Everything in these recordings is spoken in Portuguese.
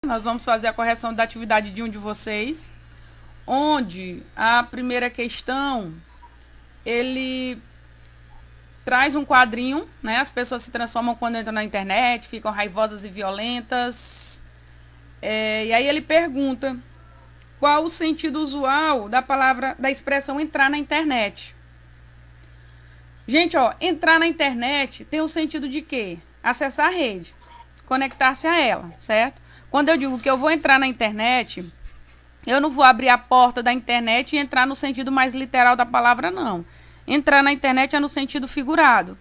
Nós vamos fazer a correção da atividade de um de vocês, onde a primeira questão, ele traz um quadrinho, né? As pessoas se transformam quando entram na internet, ficam raivosas e violentas. E aí ele pergunta qual o sentido usual da palavra, da expressão entrar na internet. Gente, ó, entrar na internet tem o sentido de quê? Acessar a rede, conectar-se a ela, certo? Quando eu digo que eu vou entrar na internet, eu não vou abrir a porta da internet e entrar no sentido mais literal da palavra, não. Entrar na internet é no sentido figurado.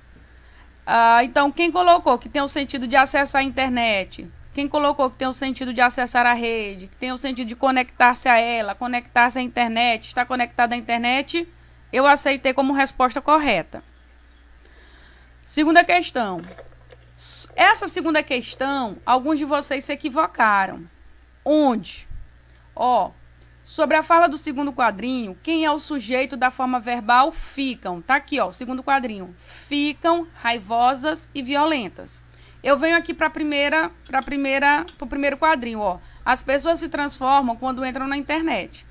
Então, quem colocou que tem o sentido de acessar a internet, quem colocou que tem o sentido de acessar a rede, que tem o sentido de conectar-se a ela, conectar-se à internet, estar conectado à internet, eu aceitei como resposta correta. Segunda questão. Essa segunda questão, alguns de vocês se equivocaram. Onde? Ó, sobre a fala do segundo quadrinho, quem é o sujeito da forma verbal ficam. Tá aqui, ó, o segundo quadrinho. Ficam raivosas e violentas. Eu venho aqui para o primeiro quadrinho, ó. As pessoas se transformam quando entram na internet.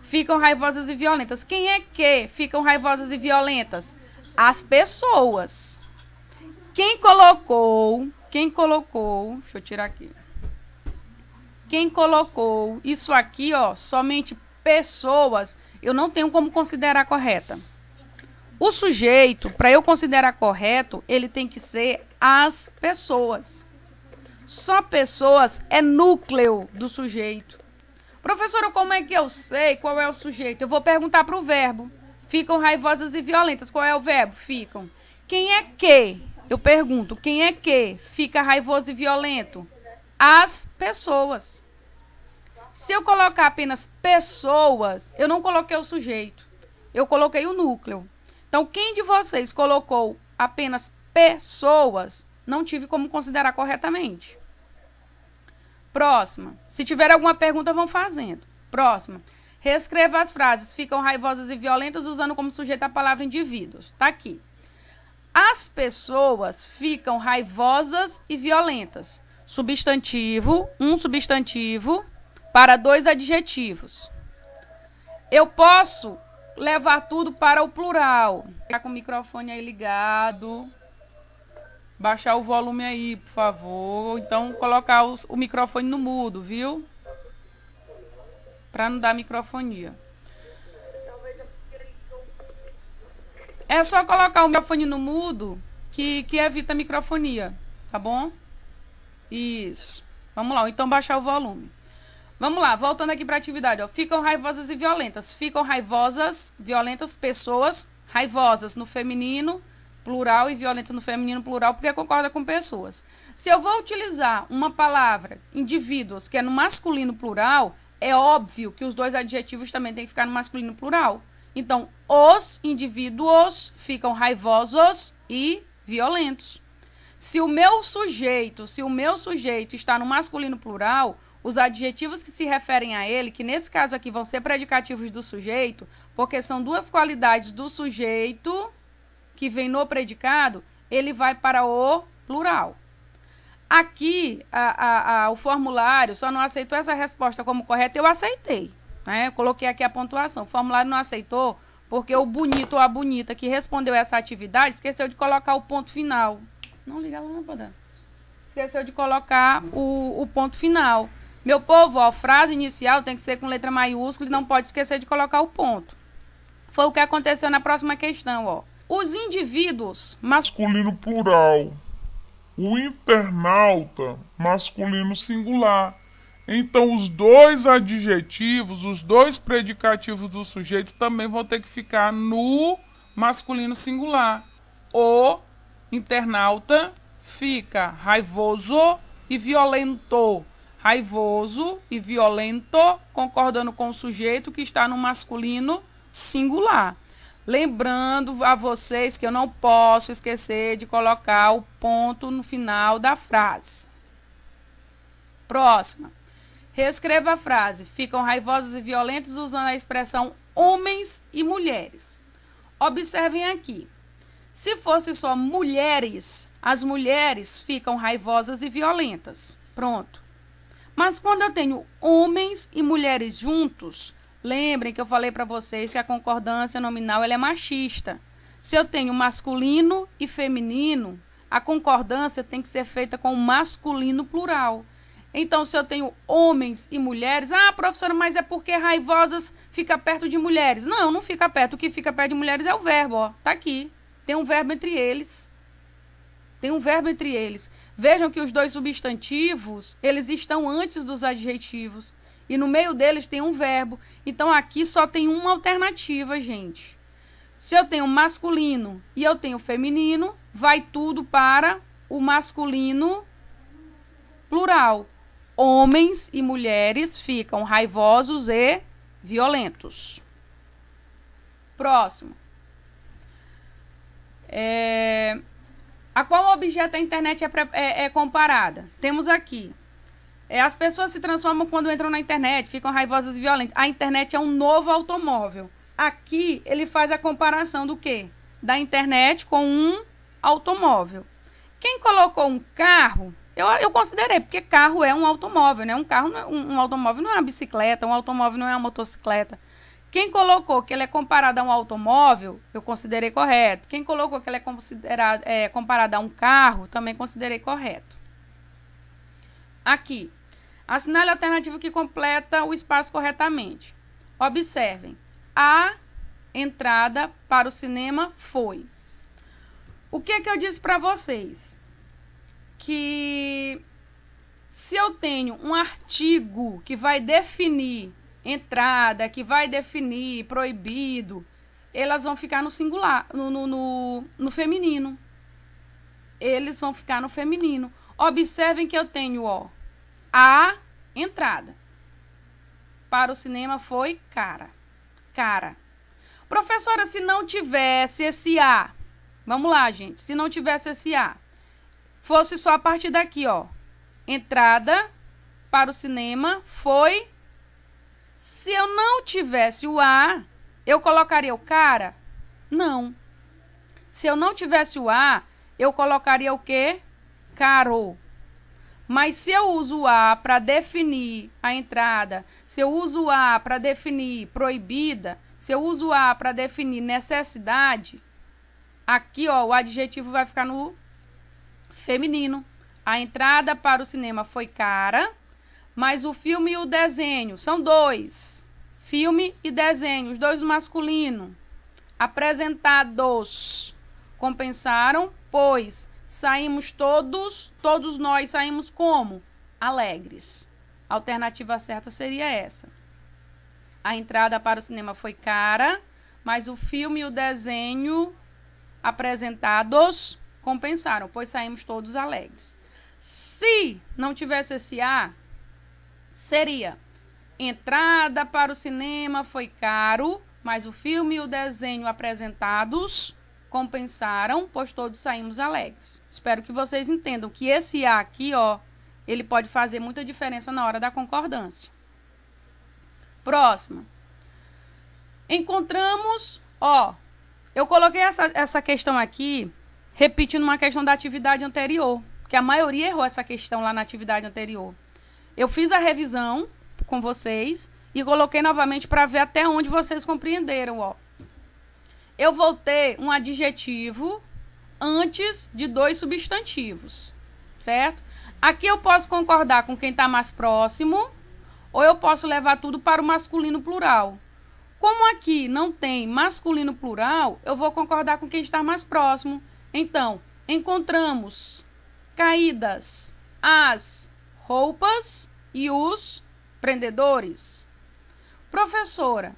Ficam raivosas e violentas. Quem é que ficam raivosas e violentas? As pessoas. Quem colocou, deixa eu tirar aqui. Quem colocou isso aqui, ó, somente pessoas, eu não tenho como considerar correta. O sujeito, para eu considerar correto, ele tem que ser as pessoas. Só pessoas é núcleo do sujeito. Professora, como é que eu sei qual é o sujeito? Eu vou perguntar para o verbo. Ficam raivosas e violentas. Qual é o verbo? Ficam. Quem é que? Eu pergunto, quem é que fica raivoso e violento? As pessoas. Se eu colocar apenas pessoas, eu não coloquei o sujeito. Eu coloquei o núcleo. Então, quem de vocês colocou apenas pessoas, não tive como considerar corretamente. Próxima. Se tiver alguma pergunta, vão fazendo. Próxima. Reescreva as frases. Ficam raivosas e violentas usando como sujeito a palavra indivíduos. Tá aqui. As pessoas ficam raivosas e violentas. Substantivo, um substantivo para dois adjetivos. Eu posso levar tudo para o plural. Ficar com o microfone aí ligado. Baixar o volume aí, por favor. Então, colocar o microfone no mudo, viu? Para não dar microfonia. É só colocar o microfone no mudo que evita a microfonia, tá bom? Isso. Vamos lá, então baixar o volume. Vamos lá, voltando aqui para a atividade, ó. Ficam raivosas e violentas. Ficam raivosas, violentas, pessoas raivosas no feminino, plural, e violentas no feminino, plural, porque concorda com pessoas. Se eu vou utilizar uma palavra, indivíduos, que é no masculino plural, é óbvio que os dois adjetivos também têm que ficar no masculino plural. Então, os indivíduos ficam raivosos e violentos. Se o meu sujeito está no masculino plural, os adjetivos que se referem a ele, que nesse caso aqui vão ser predicativos do sujeito, porque são duas qualidades do sujeito que vem no predicado, ele vai para o plural. Aqui, o formulário só não aceitou essa resposta como correta, eu aceitei. Né? Eu coloquei aqui a pontuação. O formulário não aceitou porque o bonito ou a bonita que respondeu essa atividade esqueceu de colocar o ponto final. Não liga a lâmpada. Esqueceu de colocar o ponto final. Meu povo, ó, frase inicial tem que ser com letra maiúscula e não pode esquecer de colocar o ponto. Foi o que aconteceu na próxima questão, ó. Os indivíduos, masculino plural. O internauta, masculino singular. Então, os dois adjetivos, os dois predicativos do sujeito também vão ter que ficar no masculino singular. O internauta fica raivoso e violento. Raivoso e violento, concordando com o sujeito que está no masculino singular. Lembrando a vocês que eu não posso esquecer de colocar o ponto no final da frase. Próxima. Reescreva a frase. Ficam raivosos e violentos usando a expressão homens e mulheres. Observem aqui. Se fosse só mulheres, as mulheres ficam raivosas e violentas. Pronto. Mas quando eu tenho homens e mulheres juntos, lembrem que eu falei para vocês que a concordância nominal ela é machista. Se eu tenho masculino e feminino, a concordância tem que ser feita com o masculino plural. Então, se eu tenho homens e mulheres, professora, mas é porque raivosas fica perto de mulheres. Não, não fica perto. O que fica perto de mulheres é o verbo, ó. Tá aqui. Tem um verbo entre eles. Tem um verbo entre eles. Vejam que os dois substantivos, eles estão antes dos adjetivos. E no meio deles tem um verbo. Então, aqui só tem uma alternativa, gente. Se eu tenho masculino e eu tenho feminino, vai tudo para o masculino plural. Homens e mulheres ficam raivosos e violentos. Próximo. A qual objeto a internet é comparada? Temos aqui. As pessoas se transformam quando entram na internet, ficam raivosas e violentas. A internet é um novo automóvel. Aqui ele faz a comparação do quê? Da internet com um automóvel. Quem colocou um carro, eu considerei, porque carro é um automóvel, né? Um automóvel não é uma bicicleta, um automóvel não é uma motocicleta. Quem colocou que ele é comparado a um automóvel, eu considerei correto. Quem colocou que ele é comparado a um carro, também considerei correto. Aqui, assinale a alternativa que completa o espaço corretamente. Observem, a entrada para o cinema foi. O que é que eu disse para vocês? Que se eu tenho um artigo que vai definir entrada, que vai definir proibido, elas vão ficar no singular, no feminino. Eles vão ficar no feminino. Observem que eu tenho, ó, a entrada para o cinema foi cara. Cara. Professora, se não tivesse esse a, vamos lá, gente, se não tivesse esse a, fosse só a partir daqui, ó, entrada para o cinema foi. Se eu não tivesse o a, eu colocaria o cara? Não. Se eu não tivesse o a, eu colocaria o quê? Caro. Mas se eu uso o a para definir a entrada, se eu uso o a para definir proibida, se eu uso o a para definir necessidade, aqui, ó, o adjetivo vai ficar no feminino. A entrada para o cinema foi cara, mas o filme e o desenho são dois. Filme e desenho, os dois masculino. Apresentados compensaram, pois saímos todos nós saímos como? Alegres. A alternativa certa seria essa. A entrada para o cinema foi cara, mas o filme e o desenho apresentados compensaram, pois saímos todos alegres. Se não tivesse esse a, seria entrada para o cinema foi caro, mas o filme e o desenho apresentados compensaram, pois todos saímos alegres. Espero que vocês entendam que esse a aqui, ó, ele pode fazer muita diferença na hora da concordância. Próxima. Encontramos, ó, eu coloquei essa questão aqui, repetindo uma questão da atividade anterior, que a maioria errou essa questão lá na atividade anterior. Eu fiz a revisão com vocês e coloquei novamente para ver até onde vocês compreenderam, ó. Eu vou ter um adjetivo antes de dois substantivos, certo? Aqui eu posso concordar com quem está mais próximo, ou eu posso levar tudo para o masculino plural. Como aqui não tem masculino plural, eu vou concordar com quem está mais próximo. Então, encontramos caídas as roupas e os prendedores. Professora,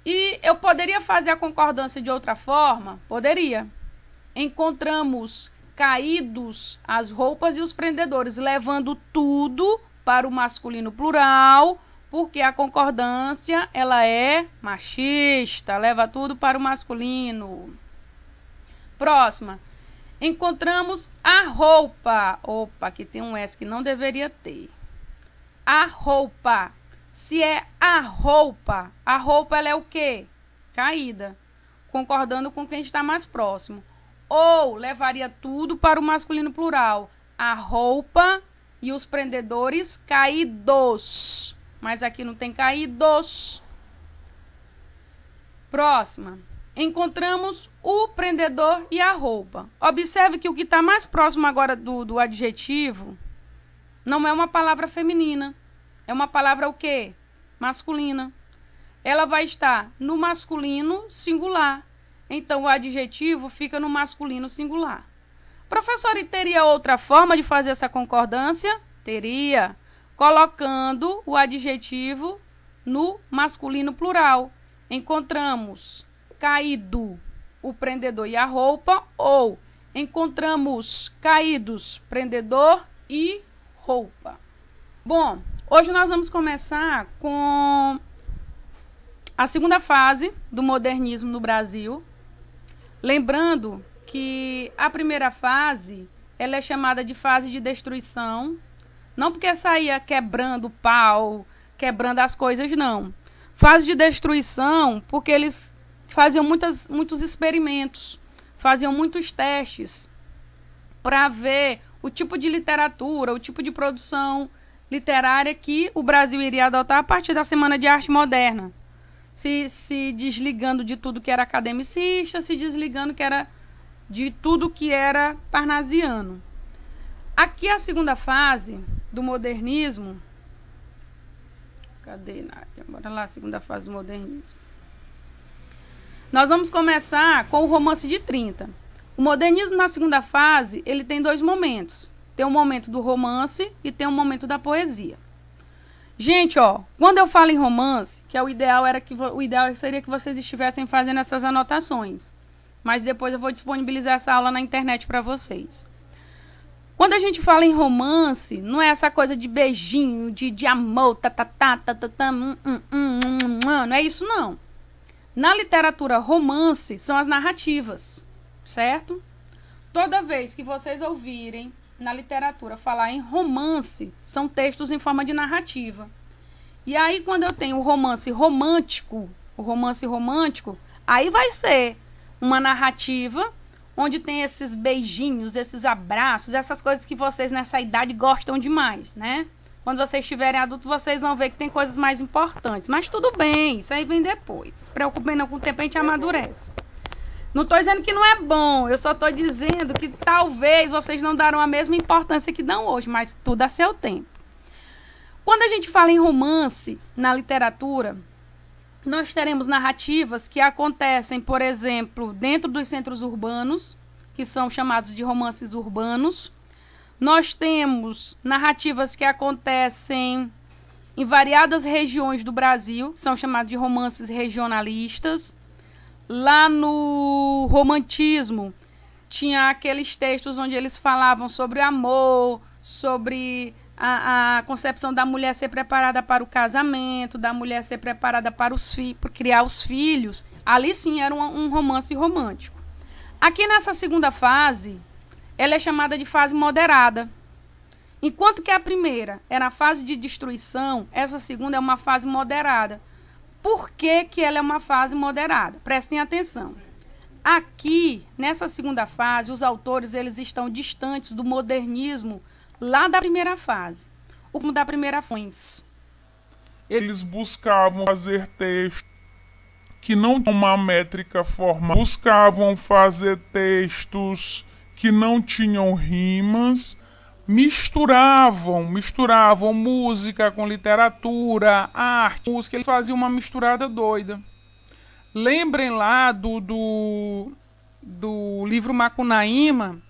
e eu poderia fazer a concordância de outra forma? Poderia. Encontramos caídos as roupas e os prendedores, levando tudo para o masculino plural, porque a concordância ela é machista, leva tudo para o masculino. Próxima. Encontramos a roupa. Opa, aqui tem um S que não deveria ter. A roupa. Se é a roupa ela é o quê? Caída. Concordando com quem está mais próximo. Ou levaria tudo para o masculino plural. A roupa e os prendedores caídos. Mas aqui não tem caídos. Próxima. Encontramos o prendedor e a roupa. Observe que o que está mais próximo agora do adjetivo não é uma palavra feminina. É uma palavra o quê? Masculina. Ela vai estar no masculino singular. Então, o adjetivo fica no masculino singular. Professor, e teria outra forma de fazer essa concordância? Teria. Colocando o adjetivo no masculino plural. Encontramos caído, o prendedor e a roupa, ou encontramos caídos, prendedor e roupa. Bom, hoje nós vamos começar com a segunda fase do modernismo no Brasil. Lembrando que a primeira fase, ela é chamada de fase de destruição. Não porque saía quebrando o pau, quebrando as coisas, não. Fase de destruição, porque eles faziam muitos experimentos, faziam muitos testes para ver o tipo de literatura, o tipo de produção literária que o Brasil iria adotar a partir da Semana de Arte Moderna. Se desligando de tudo que era academicista, se desligando que era de tudo que era parnasiano. Aqui a segunda fase do modernismo. Cadê, Nádia? Bora lá, a segunda fase do modernismo. Nós vamos começar com o romance de 30. O modernismo na segunda fase, ele tem dois momentos. Tem um momento do romance e tem um momento da poesia. Gente, ó, quando eu falo em romance, que é o ideal seria que vocês estivessem fazendo essas anotações. Mas depois eu vou disponibilizar essa aula na internet para vocês. Quando a gente fala em romance, não é essa coisa de beijinho, de amor, não é isso não. Na literatura romance, são as narrativas, certo? Toda vez que vocês ouvirem na literatura falar em romance, são textos em forma de narrativa. E aí, quando eu tenho o romance romântico, aí vai ser uma narrativa onde tem esses beijinhos, esses abraços, essas coisas que vocês nessa idade gostam demais, né? Quando vocês estiverem adultos, vocês vão ver que tem coisas mais importantes. Mas tudo bem, isso aí vem depois. Se preocupem não, com o tempo a gente amadurece. Não estou dizendo que não é bom, eu só estou dizendo que talvez vocês não darão a mesma importância que dão hoje, mas tudo a seu tempo. Quando a gente fala em romance na literatura, nós teremos narrativas que acontecem, por exemplo, dentro dos centros urbanos, que são chamados de romances urbanos. Nós temos narrativas que acontecem em variadas regiões do Brasil, são chamados de romances regionalistas. Lá no romantismo, tinha aqueles textos onde eles falavam sobre amor, sobre a concepção da mulher ser preparada para o casamento, da mulher ser preparada para criar os filhos. Ali sim era um romance romântico. Aqui nessa segunda fase, ela é chamada de fase moderada. Enquanto que a primeira era a fase de destruição, essa segunda é uma fase moderada. Por que que ela é uma fase moderada? Prestem atenção. Aqui, nessa segunda fase, os autores eles estão distantes do modernismo lá da primeira fase. O da primeira fase. Eles buscavam fazer textos que não tinham uma métrica formal, buscavam fazer textos que não tinham rimas, misturavam música com literatura, arte, música, eles faziam uma misturada doida. Lembrem lá do livro Macunaíma,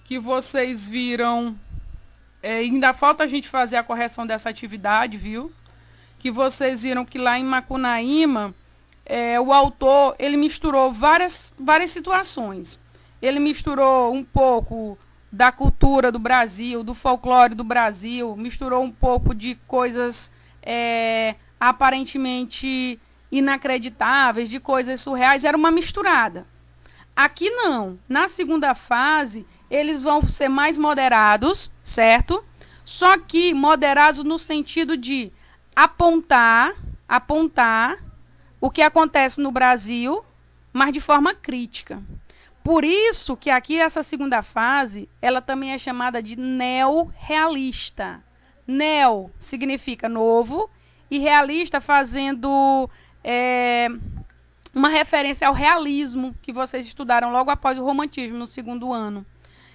que vocês viram, ainda falta a gente fazer a correção dessa atividade, viu? Que vocês viram que lá em Macunaíma, o autor, ele misturou várias situações. Ele misturou um pouco da cultura do Brasil, do folclore do Brasil, misturou um pouco de coisas aparentemente inacreditáveis, de coisas surreais, era uma misturada. Aqui não. Na segunda fase, eles vão ser mais moderados, certo? Só que moderados no sentido de apontar o que acontece no Brasil, mas de forma crítica. Por isso que aqui essa segunda fase, ela também é chamada de neorrealista. Neo significa novo e realista, fazendo uma referência ao realismo que vocês estudaram logo após o romantismo, no segundo ano.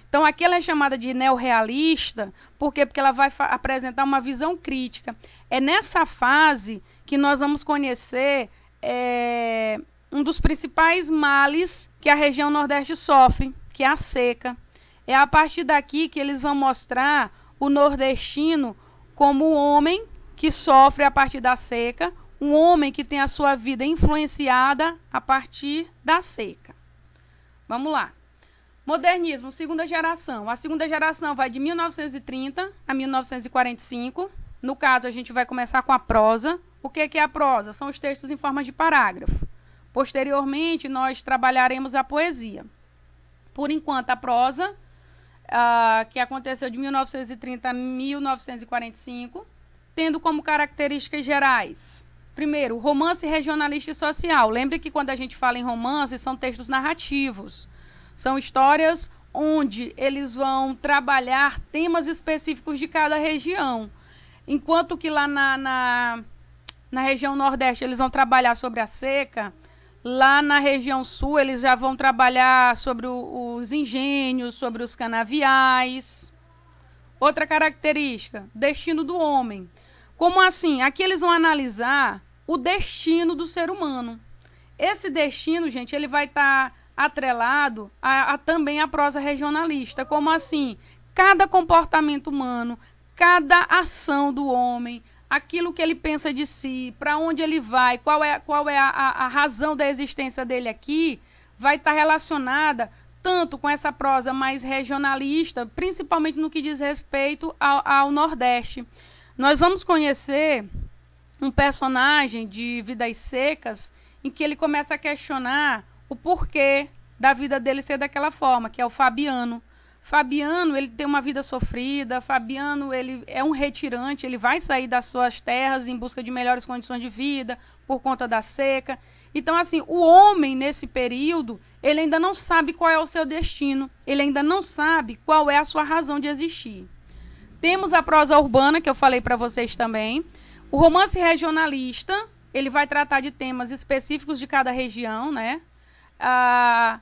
Então, aqui ela é chamada de neorrealista, por quê? Porque ela vai apresentar uma visão crítica. É nessa fase que nós vamos conhecer um dos principais males que a região Nordeste sofre, que é a seca. É a partir daqui que eles vão mostrar o nordestino como um homem que sofre a partir da seca, um homem que tem a sua vida influenciada a partir da seca. Vamos lá. Modernismo, segunda geração. A segunda geração vai de 1930 a 1945. No caso, a gente vai começar com a prosa. O que é a prosa? São os textos em forma de parágrafo. Posteriormente, nós trabalharemos a poesia. Por enquanto, a prosa, que aconteceu de 1930 a 1945, tendo como características gerais. Primeiro, romance regionalista e social. Lembre que quando a gente fala em romance, são textos narrativos. São histórias onde eles vão trabalhar temas específicos de cada região. Enquanto que lá na região Nordeste eles vão trabalhar sobre a seca, lá na região Sul eles já vão trabalhar sobre os engenhos, sobre os canaviais. Outra característica, destino do homem. Como assim? Aqui eles vão analisar o destino do ser humano. Esse destino, gente, ele vai estar atrelado também à prosa regionalista. Como assim? Cada comportamento humano, cada ação do homem, aquilo que ele pensa de si, para onde ele vai, qual é a razão da existência dele aqui, vai estar relacionada tanto com essa prosa mais regionalista, principalmente no que diz respeito ao Nordeste. Nós vamos conhecer um personagem de Vidas Secas em que ele começa a questionar o porquê da vida dele ser daquela forma, que é o Fabiano. Fabiano, ele tem uma vida sofrida, Fabiano, ele é um retirante, ele vai sair das suas terras em busca de melhores condições de vida, por conta da seca. Então, assim, o homem, nesse período, ele ainda não sabe qual é o seu destino, ele ainda não sabe qual é a sua razão de existir. Temos a prosa urbana, que eu falei para vocês também. O romance regionalista, ele vai tratar de temas específicos de cada região, né? A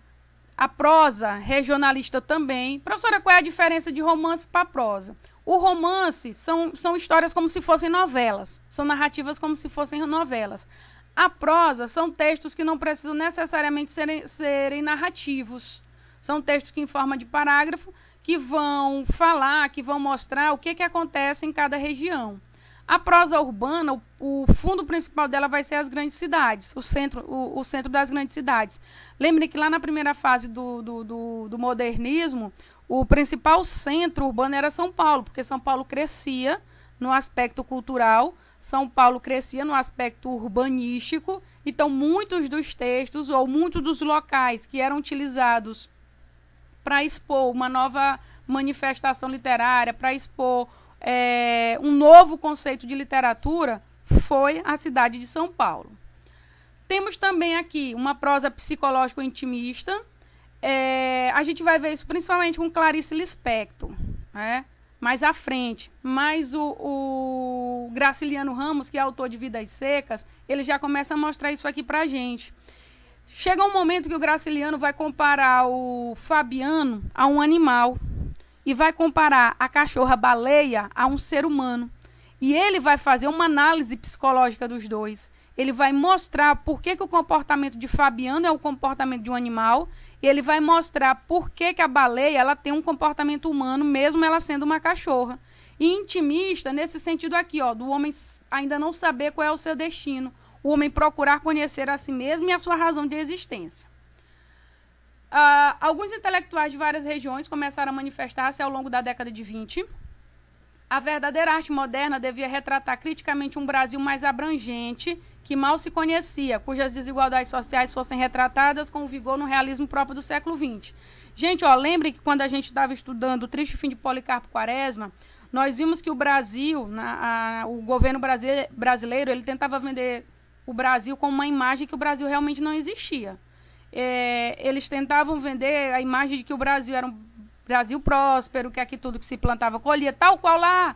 prosa regionalista também. Professora, qual é a diferença de romance para prosa? O romance são histórias como se fossem novelas, são narrativas como se fossem novelas. A prosa são textos que não precisam necessariamente serem narrativos. São textos que, em forma de parágrafo, que vão falar, que vão mostrar o que acontece em cada região. A prosa urbana, o fundo principal dela vai ser as grandes cidades, o centro das grandes cidades. Lembre que lá na primeira fase do modernismo, o principal centro urbano era São Paulo, porque São Paulo crescia no aspecto cultural, São Paulo crescia no aspecto urbanístico, então muitos dos textos ou muitos dos locais que eram utilizados para expor uma nova manifestação literária, para expor um novo conceito de literatura, foi a cidade de São Paulo. Temos também aqui uma prosa psicológico-intimista. A gente vai ver isso principalmente com Clarice Lispector, né? Mais à frente. Mas o Graciliano Ramos, que é autor de Vidas Secas, ele já começa a mostrar isso aqui para a gente. Chega um momento que o Graciliano vai comparar o Fabiano a um animal e vai comparar a cachorra-baleia a um ser humano. E ele vai fazer uma análise psicológica dos dois. Ele vai mostrar por que o comportamento de Fabiano é o comportamento de um animal, e ele vai mostrar por que a baleia ela tem um comportamento humano, mesmo ela sendo uma cachorra. E intimista, nesse sentido aqui, ó, do homem ainda não saber qual é o seu destino, o homem procurar conhecer a si mesmo e a sua razão de existência. Alguns intelectuais de várias regiões começaram a manifestar-se ao longo da década de 20. A verdadeira arte moderna devia retratar criticamente um Brasil mais abrangente, que mal se conhecia, cujas desigualdades sociais fossem retratadas com vigor no realismo próprio do século XX. Gente, ó, lembre que quando a gente estava estudando O Triste Fim de Policarpo Quaresma, nós vimos que o Brasil, o governo brasileiro, ele tentava vender o Brasil como uma imagem que o Brasil realmente não existia. Eles tentavam vender a imagem de que o Brasil era um Brasil próspero, que aqui tudo que se plantava colhia, tal qual lá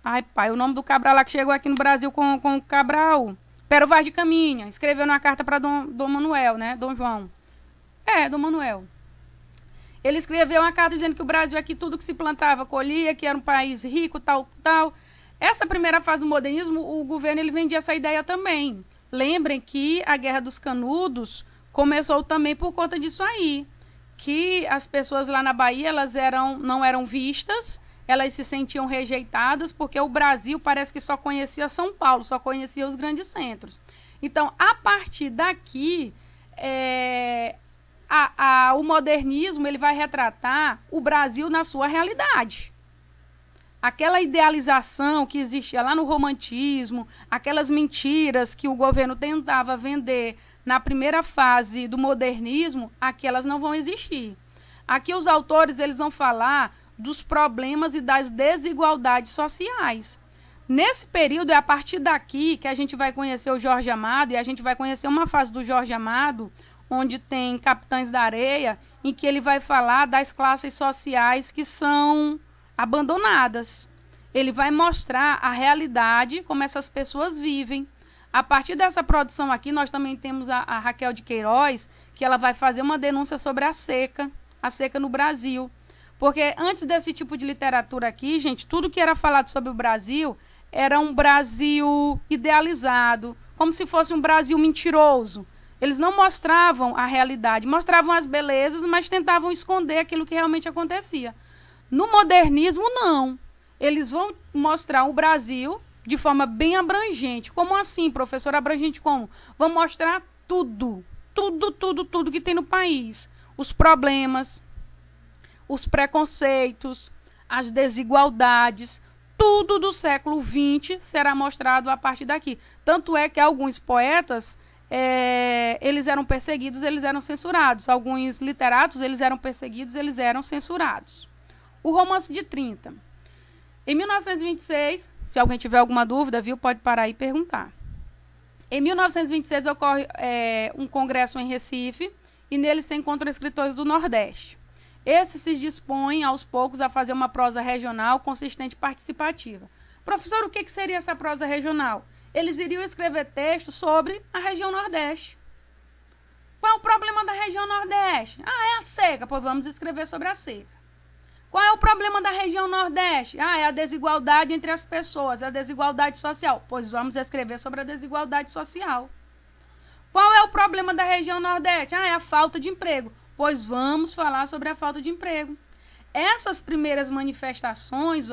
Ai, pai, o nome do Cabral lá que chegou aqui no Brasil com o Cabral. Pero Vaz de Caminha, escreveu uma carta para Dom Manuel, né? Dom João. Dom Manuel. Ele escreveu uma carta dizendo que o Brasil aqui tudo que se plantava colhia, que era um país rico, tal, tal. Essa primeira fase do modernismo, o governo ele vendia essa ideia também. Lembrem que a Guerra dos Canudos começou também por conta disso aí. Que as pessoas lá na Bahia, elas não eram vistas, elas se sentiam rejeitadas, porque o Brasil parece que só conhecia São Paulo, só conhecia os grandes centros. Então, a partir daqui, o modernismo ele vai retratar o Brasil na sua realidade. Aquela idealização que existia lá no romantismo, aquelas mentiras que o governo tentava vender na primeira fase do modernismo, aqui elas não vão existir. Aqui os autores eles vão falar dos problemas e das desigualdades sociais. Nesse período, é a partir daqui que a gente vai conhecer o Jorge Amado, e a gente vai conhecer uma fase do Jorge Amado, onde tem Capitães da Areia, em que ele vai falar das classes sociais que são abandonadas. Ele vai mostrar a realidade, como essas pessoas vivem. A partir dessa produção aqui, nós também temos a Raquel de Queiroz, que ela vai fazer uma denúncia sobre a seca no Brasil. Porque antes desse tipo de literatura aqui, gente, tudo que era falado sobre o Brasil era um Brasil idealizado, como se fosse um Brasil mentiroso. Eles não mostravam a realidade, mostravam as belezas, mas tentavam esconder aquilo que realmente acontecia. No modernismo, não. Eles vão mostrar o Brasil de forma bem abrangente. Como assim, professor? Abrangente como? Vão mostrar tudo que tem no país. Os problemas, os preconceitos, as desigualdades, tudo do século XX será mostrado a partir daqui. Tanto é que alguns poetas, eles eram perseguidos, eles eram censurados. Alguns literatos, eles eram perseguidos, eles eram censurados. O romance de 30. Em 1926, se alguém tiver alguma dúvida, viu, pode parar e perguntar. Em 1926 ocorre um congresso em Recife e nele se encontram escritores do Nordeste. Esses se dispõem, aos poucos, a fazer uma prosa regional consistente e participativa. Professor, o que seria essa prosa regional? Eles iriam escrever textos sobre a região Nordeste. Qual é o problema da região Nordeste? É a seca. Pois vamos escrever sobre a seca. Qual é o problema da região Nordeste? É a desigualdade entre as pessoas, a desigualdade social. Pois vamos escrever sobre a desigualdade social. Qual é o problema da região Nordeste? É a falta de emprego. Pois vamos falar sobre a falta de emprego. Essas primeiras manifestações,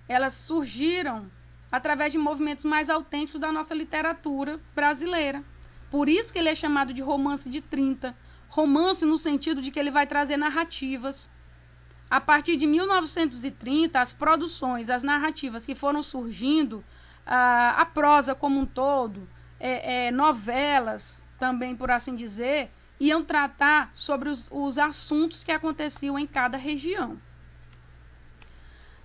elas surgiram através de movimentos mais autênticos da nossa literatura brasileira. Por isso que ele é chamado de romance de 30. Romance no sentido de que ele vai trazer narrativas. A partir de 1930, as produções, as narrativas que foram surgindo, a prosa como um todo, novelas também, por assim dizer, iam tratar sobre os assuntos que aconteciam em cada região.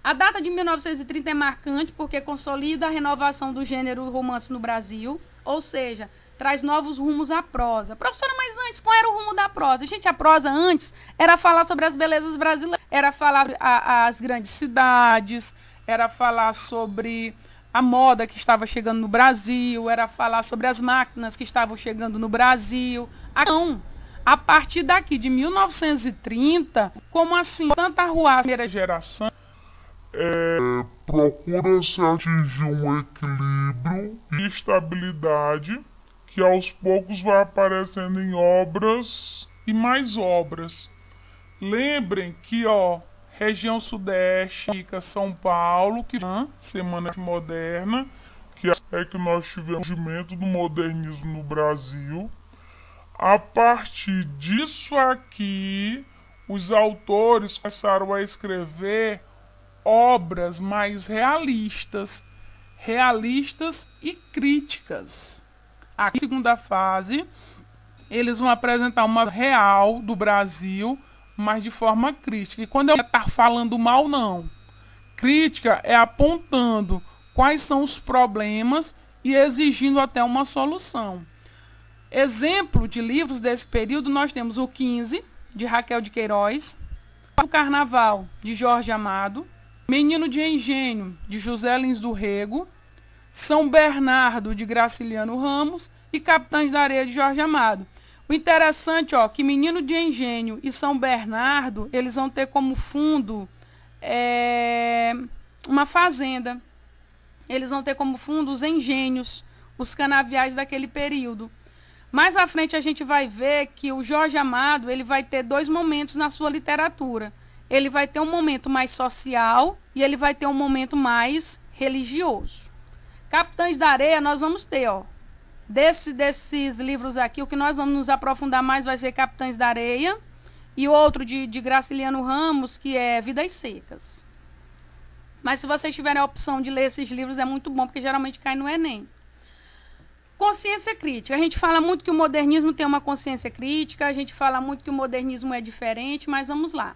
A data de 1930 é marcante porque consolida a renovação do gênero romance no Brasil, ou seja, traz novos rumos à prosa. Professora, mas antes, qual era o rumo da prosa? Gente, a prosa antes era falar sobre as belezas brasileiras, era falar as grandes cidades, era falar sobre a moda que estava chegando no Brasil, era falar sobre as máquinas que estavam chegando no Brasil. Então, a partir daqui, de 1930, como assim, tanta arruaça, primeira geração, procura-se atingir um equilíbrio e estabilidade que aos poucos vai aparecendo em obras e mais obras. Lembrem que, região sudeste, fica São Paulo, que Semana Moderna, que é que nós tivemos o surgimento do modernismo no Brasil. A partir disso aqui, os autores começaram a escrever obras mais realistas e críticas. A segunda fase, eles vão apresentar uma real do Brasil, mas de forma crítica. E quando eu estar falando mal, não. Crítica é apontando quais são os problemas e exigindo até uma solução. Exemplo de livros desse período, nós temos o 15, de Raquel de Queiroz, O Carnaval, de Jorge Amado. Menino de Engenho, de José Lins do Rego. São Bernardo, de Graciliano Ramos. E Capitães da Areia, de Jorge Amado. O interessante, ó, que Menino de Engenho e São Bernardo, eles vão ter como fundo uma fazenda. Eles vão ter como fundo os engenhos, os canaviais daquele período. Mais à frente a gente vai ver que o Jorge Amado, ele vai ter dois momentos na sua literatura. Ele vai ter um momento mais social e ele vai ter um momento mais religioso. Capitães da Areia nós vamos ter, ó. Desses livros aqui, o que nós vamos nos aprofundar mais vai ser Capitães da Areia e outro de Graciliano Ramos, que é Vidas Secas. Mas se vocês tiverem a opção de ler esses livros, é muito bom, porque geralmente cai no Enem. Consciência crítica. A gente fala muito que o modernismo tem uma consciência crítica, a gente fala muito que o modernismo é diferente, mas vamos lá.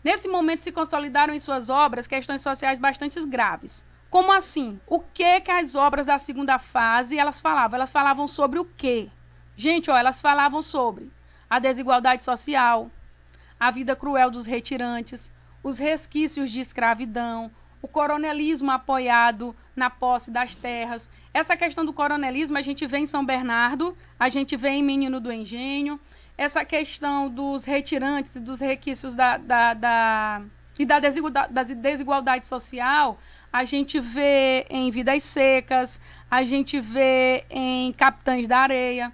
Nesse momento se consolidaram em suas obras questões sociais bastante graves. Como assim? O que as obras da segunda fase elas falavam? Elas falavam sobre o quê? Gente, ó, elas falavam sobre a desigualdade social, a vida cruel dos retirantes, os resquícios de escravidão, o coronelismo apoiado na posse das terras. Essa questão do coronelismo a gente vê em São Bernardo, a gente vê em Menino do Engenho. Essa questão dos retirantes e dos resquícios da desigualdade social, a gente vê em Vidas Secas, a gente vê em Capitães da Areia.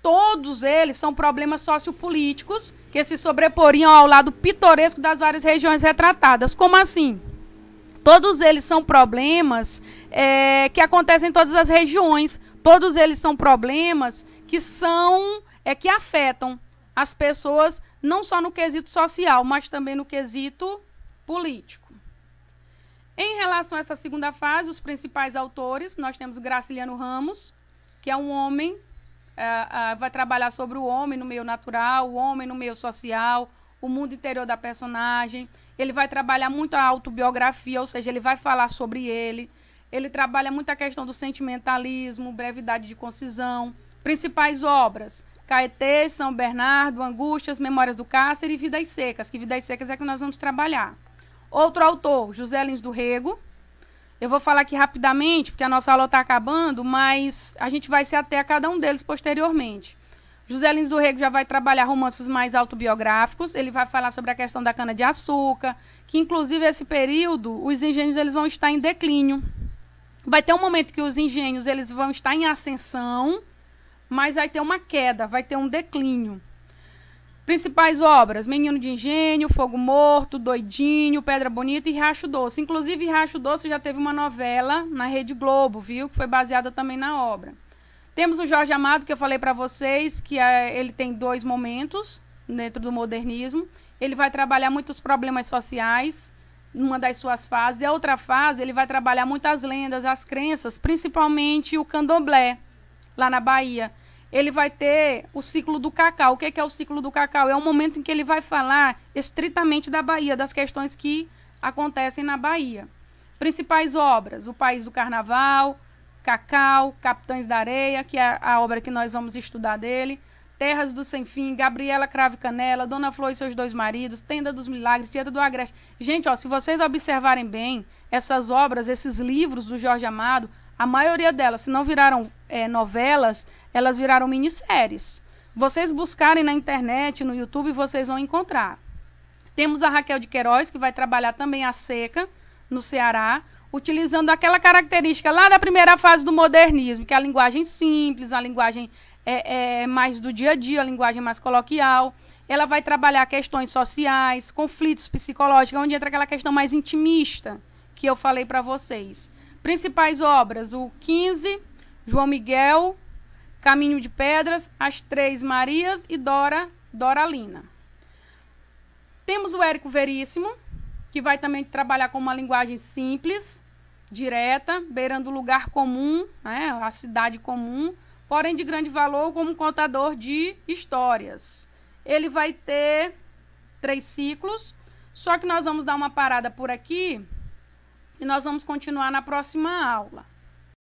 Todos eles são problemas sociopolíticos que se sobreporiam ao lado pitoresco das várias regiões retratadas. Como assim? Todos eles são problemas que acontecem em todas as regiões. Todos eles são problemas que afetam as pessoas, não só no quesito social, mas também no quesito político. Em relação a essa segunda fase, os principais autores, nós temos o Graciliano Ramos, que é um homem, vai trabalhar sobre o homem no meio natural, o homem no meio social, o mundo interior da personagem. Ele vai trabalhar muito a autobiografia, ou seja, ele vai falar sobre ele. Ele trabalha muito a questão do sentimentalismo, brevidade de concisão. Principais obras: Caetê, São Bernardo, Angústias, Memórias do Cárcere e Vidas Secas, que Vidas Secas é que nós vamos trabalhar. Outro autor, José Lins do Rego. Eu vou falar aqui rapidamente, porque a nossa aula está acabando, mas a gente vai se ater a cada um deles posteriormente. José Lins do Rego já vai trabalhar romances mais autobiográficos, ele vai falar sobre a questão da cana-de-açúcar, que inclusive esse período, os engenhos eles vão estar em declínio. Vai ter um momento que os engenhos eles vão estar em ascensão, mas vai ter uma queda, vai ter um declínio. Principais obras: Menino de Engenho, Fogo Morto, Doidinho, Pedra Bonita e Riacho Doce. Inclusive, Riacho Doce já teve uma novela na Rede Globo, viu? Que foi baseada também na obra. Temos o Jorge Amado, que eu falei para vocês, que ele tem dois momentos dentro do modernismo. Ele vai trabalhar muitos problemas sociais, numa das suas fases. E a outra fase, ele vai trabalhar muitas lendas, as crenças, principalmente o candomblé, lá na Bahia. Ele vai ter o ciclo do cacau. O que é o ciclo do cacau? É um momento em que ele vai falar estritamente da Bahia, das questões que acontecem na Bahia. Principais obras: O País do Carnaval, Cacau, Capitães da Areia, que é a obra que nós vamos estudar dele, Terras do Sem Fim, Gabriela Cravo e Canela, Dona Flor e seus dois maridos, Tenda dos Milagres, Teatro do Agreste. Gente, ó, se vocês observarem bem, essas obras, esses livros do Jorge Amado, a maioria delas, se não viraram novelas, elas viraram minisséries. Vocês buscarem na internet, no YouTube, vocês vão encontrar. Temos a Raquel de Queiroz, que vai trabalhar também a seca, no Ceará, utilizando aquela característica lá da primeira fase do modernismo, que é a linguagem simples, a linguagem mais do dia a dia, a linguagem mais coloquial. Ela vai trabalhar questões sociais, conflitos psicológicos, onde entra aquela questão mais intimista que eu falei para vocês. Principais obras: o 15, João Miguel, Caminho de Pedras, As Três Marias e Doralina. Temos o Érico Veríssimo, que vai também trabalhar com uma linguagem simples, direta, beirando o lugar comum, né, a cidade comum, porém de grande valor como contador de histórias. Ele vai ter 3 ciclos, só que nós vamos dar uma parada por aqui e nós vamos continuar na próxima aula.